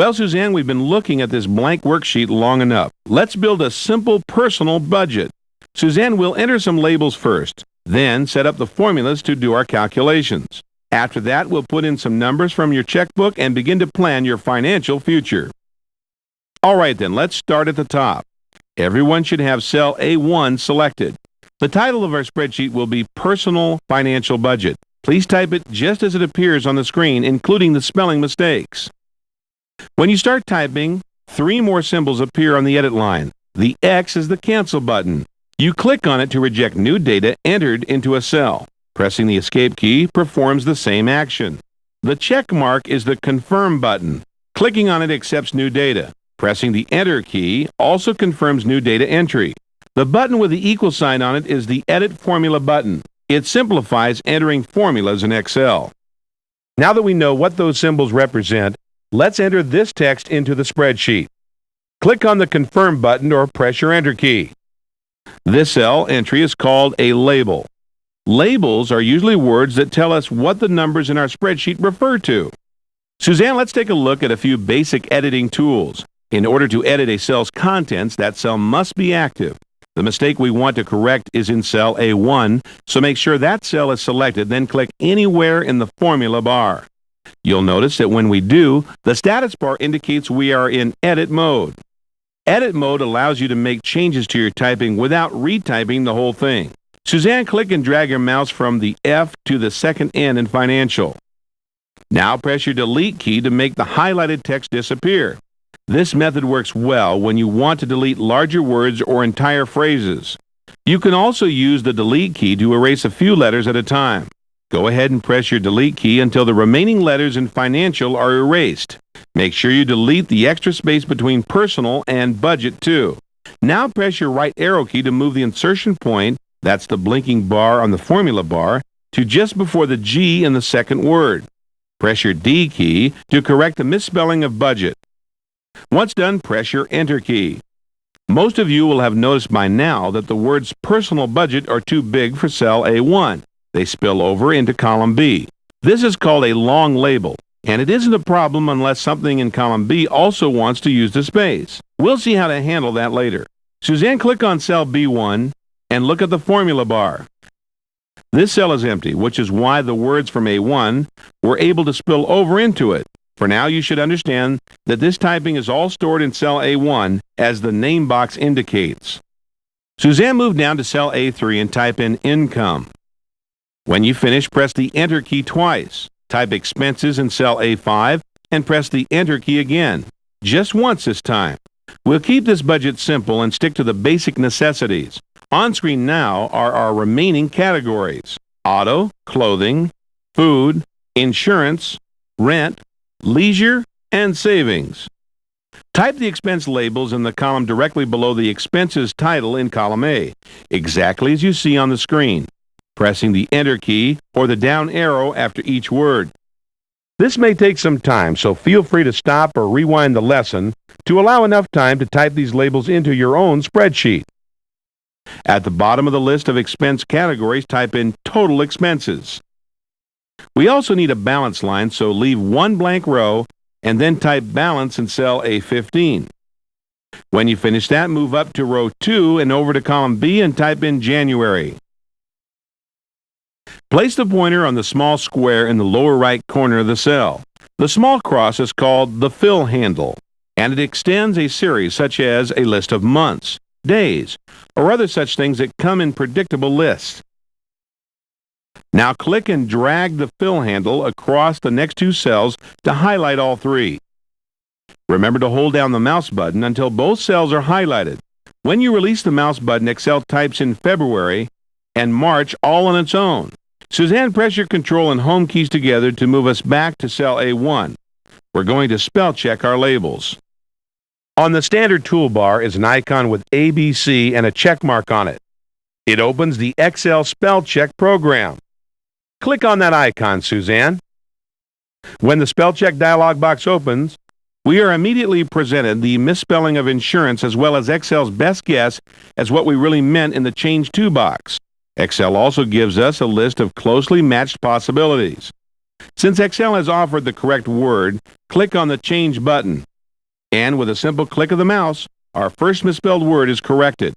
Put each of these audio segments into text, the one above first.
Well, Suzanne, we've been looking at this blank worksheet long enough. Let's build a simple personal budget. Suzanne, we'll enter some labels first, then set up the formulas to do our calculations. After that, we'll put in some numbers from your checkbook and begin to plan your financial future. All right, then, let's start at the top. Everyone should have cell A1 selected. The title of our spreadsheet will be Personal Financial Budget. Please type it just as it appears on the screen, including the spelling mistakes. When you start typing, 3 more symbols appear on the edit line. The X is the cancel button. You click on it to reject new data entered into a cell. Pressing the escape key performs the same action. The check mark is the confirm button. Clicking on it accepts new data. Pressing the enter key also confirms new data entry. The button with the equal sign on it is the edit formula button. It simplifies entering formulas in Excel. Now that we know what those symbols represent, let's enter this text into the spreadsheet. Click on the confirm button or press your enter key. This cell entry is called a label. Labels are usually words that tell us what the numbers in our spreadsheet refer to. Suzanne, let's take a look at a few basic editing tools. In order to edit a cell's contents, that cell must be active. The mistake we want to correct is in cell A1, so make sure that cell is selected, then click anywhere in the formula bar. You'll notice that when we do, the status bar indicates we are in edit mode. Edit mode allows you to make changes to your typing without retyping the whole thing. Suzanne, click and drag your mouse from the F to the second N in financial. Now press your delete key to make the highlighted text disappear. This method works well when you want to delete larger words or entire phrases. You can also use the delete key to erase a few letters at a time. Go ahead and press your delete key until the remaining letters in financial are erased. Make sure you delete the extra space between personal and budget too. Now press your right arrow key to move the insertion point, that's the blinking bar on the formula bar, to just before the G in the second word. Press your D key to correct the misspelling of budget. Once done, press your enter key. Most of you will have noticed by now that the words personal budget are too big for cell A1. They spill over into column B. This is called a long label, and it isn't a problem unless something in column B also wants to use the space. We'll see how to handle that later. Suzanne, click on cell B1 and look at the formula bar. This cell is empty, which is why the words from A1 were able to spill over into it. For now, you should understand that this typing is all stored in cell A1 as the name box indicates. Suzanne, move down to cell A3 and type in income. When you finish, press the enter key twice. Type expenses in cell A5 and press the enter key again. Just once this time. We'll keep this budget simple and stick to the basic necessities. On screen now are our remaining categories: auto, clothing, food, insurance, rent, leisure, and savings. Type the expense labels in the column directly below the expenses title in column A, exactly as you see on the screen, pressing the enter key or the down arrow after each word. This may take some time, so feel free to stop or rewind the lesson to allow enough time to type these labels into your own spreadsheet. At the bottom of the list of expense categories, type in total expenses. We also need a balance line, so leave one blank row and then type balance in cell A15. When you finish that, move up to row 2 and over to column B and type in January. Place the pointer on the small square in the lower right corner of the cell. The small cross is called the fill handle, and it extends a series such as a list of months, days, or other such things that come in predictable lists. Now click and drag the fill handle across the next 2 cells to highlight all 3. Remember to hold down the mouse button until both cells are highlighted. When you release the mouse button, Excel types in February and March all on its own. Suzanne, press your Control and Home keys together to move us back to cell A1. We're going to spell check our labels. On the standard toolbar is an icon with ABC and a check mark on it. It opens the Excel spell check program. Click on that icon, Suzanne. When the spell check dialog box opens, we are immediately presented the misspelling of insurance as well as Excel's best guess as what we really meant in the Change To box. Excel also gives us a list of closely matched possibilities. Since Excel has offered the correct word, click on the Change button. And with a simple click of the mouse, our first misspelled word is corrected.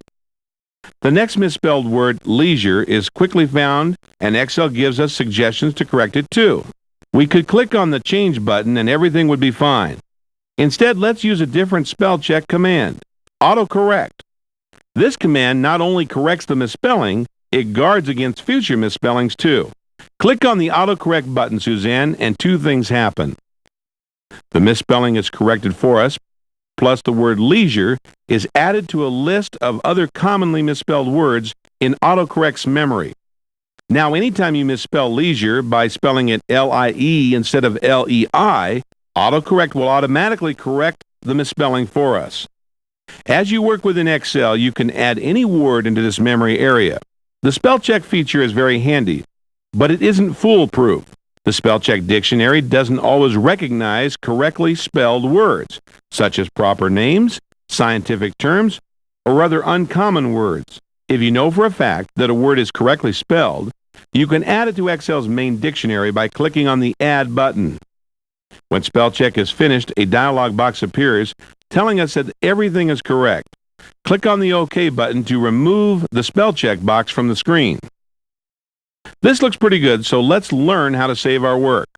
The next misspelled word, leisure, is quickly found, and Excel gives us suggestions to correct it too. We could click on the change button and everything would be fine. Instead, let's use a different spell check command, autocorrect. This command not only corrects the misspelling, it guards against future misspellings too. Click on the autocorrect button, Suzanne, and two things happen. The misspelling is corrected for us, plus the word leisure is added to a list of other commonly misspelled words in autocorrect's memory. Now, anytime you misspell leisure by spelling it L-I-E instead of L-E-I, autocorrect will automatically correct the misspelling for us. As you work within Excel, you can add any word into this memory area. The spell check feature is very handy, but it isn't foolproof. The spell check dictionary doesn't always recognize correctly spelled words, such as proper names, scientific terms, or other uncommon words. If you know for a fact that a word is correctly spelled, you can add it to Excel's main dictionary by clicking on the Add button. When spell check is finished, a dialog box appears telling us that everything is correct. Click on the OK button to remove the spell check box from the screen. This looks pretty good, so let's learn how to save our work.